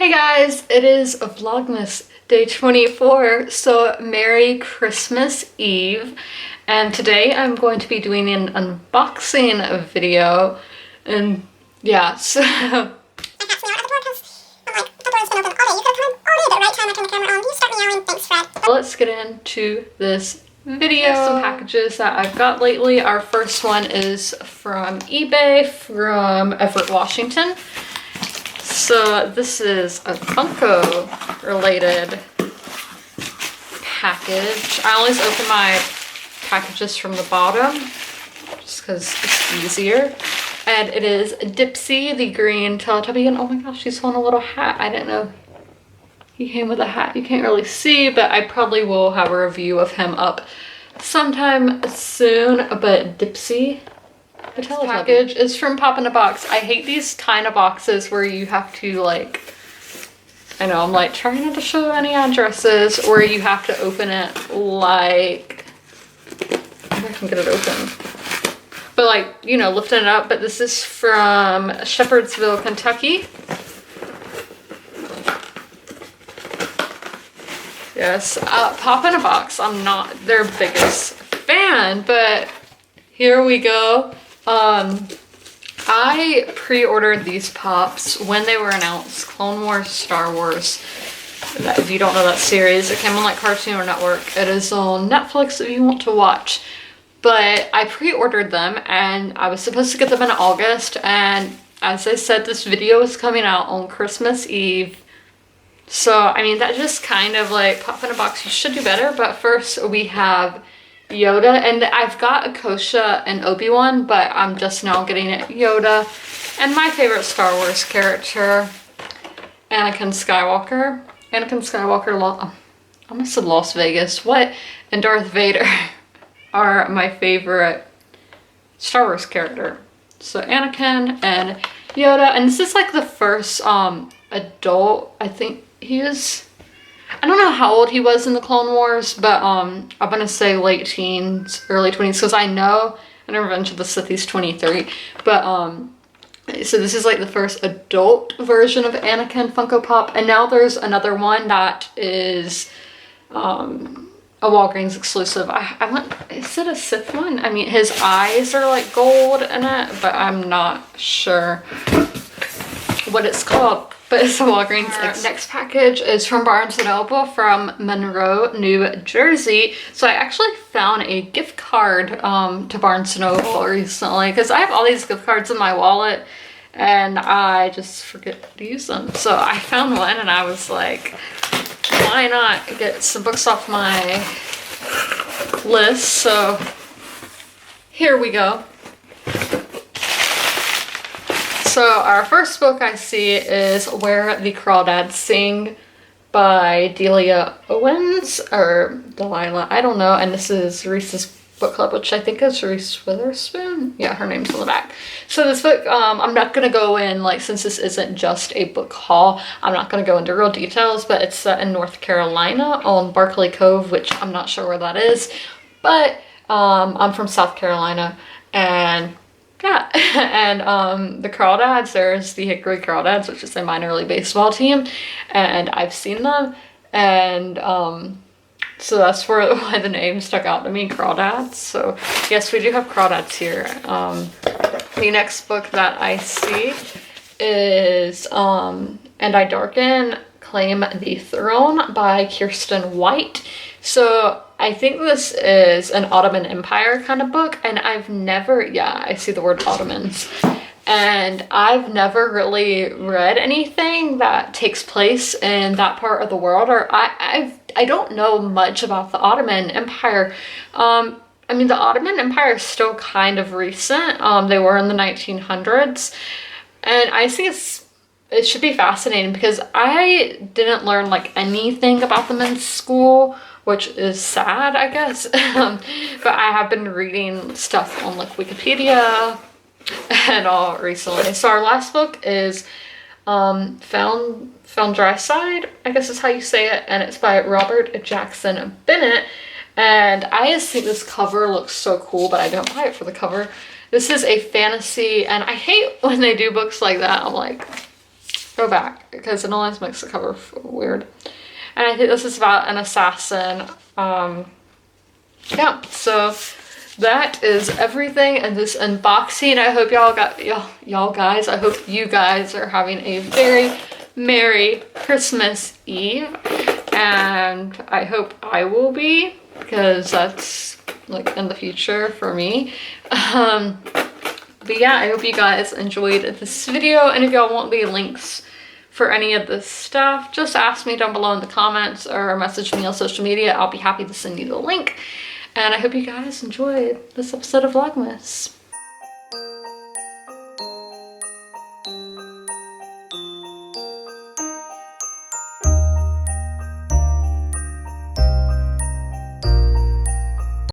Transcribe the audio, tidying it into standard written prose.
Hey guys, it is Vlogmas day 24, so Merry Christmas Eve, and today I'm going to be doing an unboxing video, and yeah, so let's get into this video. Some packages that I've got lately. Our first one is from eBay from Everett, Washington. So this is a Funko related package. I always open my packages from the bottom just because it's easier. And it is Dipsy, the green Teletubby. And oh my gosh, he's on a little hat. I didn't know he came with a hat. You can't really see, but I probably will have a review of him up sometime soon. But Dipsy, the package is from Pop in a Box. I hate these kind of boxes where you have to like, I know I'm like trying not to show any addresses, where you have to open it like, maybe I can get it open. But like, you know, lifting it up. But this is from Shepherdsville, Kentucky. Yes, Pop in a Box. I'm not their biggest fan, but here we go. I pre-ordered these pops when they were announced. Clone Wars, Star Wars. If you don't know that series, it came on like Cartoon Network. It is on Netflix if you want to watch. But I pre-ordered them and I was supposed to get them in August. And as I said, this video is coming out on Christmas Eve. So, I mean, that just kind of like Pop in a Box. You should do better. But first we have Yoda, and I've got Akosha and Obi-Wan, but I'm just now getting it Yoda. And my favorite Star Wars character, Anakin Skywalker. I almost said Las Vegas. What? And Darth Vader are my favorite Star Wars character. So Anakin and Yoda, and this is like the first adult, I think he is. I don't know how old he was in the Clone Wars, but I'm gonna say late teens, early 20s, because I know in Revenge of the Sith he's 23. But so this is like the first adult version of Anakin Funko Pop, and now there's another one that is a Walgreens exclusive. I went, is it a Sith one? I mean, his eyes are like gold in it, but I'm not sure what it's called. But it's a Walgreens. Our next package is from Barnes & Noble from Monroe, New Jersey. So I actually found a gift card to Barnes & Noble recently, because I have all these gift cards in my wallet and I just forget to use them. So I found one and I was like, why not get some books off my list? So here we go. So our first book I see is Where the Crawdads Sing by Delia Owens, or Delilah, I don't know. And this is Reese's book club, which I think is Reese Witherspoon. Yeah, her name's on the back. So this book, I'm not gonna go in, like, since this isn't just a book haul, I'm not gonna go into real details, but it's set in North Carolina on Barkley Cove, which I'm not sure where that is. But I'm from South Carolina, and yeah, and the Crawdads, there's the Hickory Crawdads, which is a minor league baseball team, and I've seen them, and so that's why the name stuck out to me, Crawdads. So yes, we do have Crawdads here. The next book that I see is And I Darken, Claim the Throne by Kirsten White. So I think this is an Ottoman Empire kind of book, and I've never, yeah, I see the word Ottomans, and I've never really read anything that takes place in that part of the world, or I don't know much about the Ottoman Empire. I mean, the Ottoman Empire is still kind of recent. They were in the 1900s, and I think it should be fascinating because I didn't learn like anything about them in school, which is sad, I guess. But I have been reading stuff on like Wikipedia and all recently. So our last book is Found Dry Side, I guess is how you say it, and it's by Robert Jackson Bennett. And I just think this cover looks so cool, but I don't buy it for the cover. This is a fantasy, and I hate when they do books like that. I'm like, go back because it always makes the cover weird. And I think this is about an assassin. Yeah, so that is everything in this unboxing. I hope I hope you guys are having a very Merry Christmas Eve, and I hope I will be, because that's like in the future for me. But yeah, I hope you guys enjoyed this video, and if y'all want the links for any of this stuff, just ask me down below in the comments or message me on social media. I'll be happy to send you the link. And I hope you guys enjoyed this episode of Vlogmas.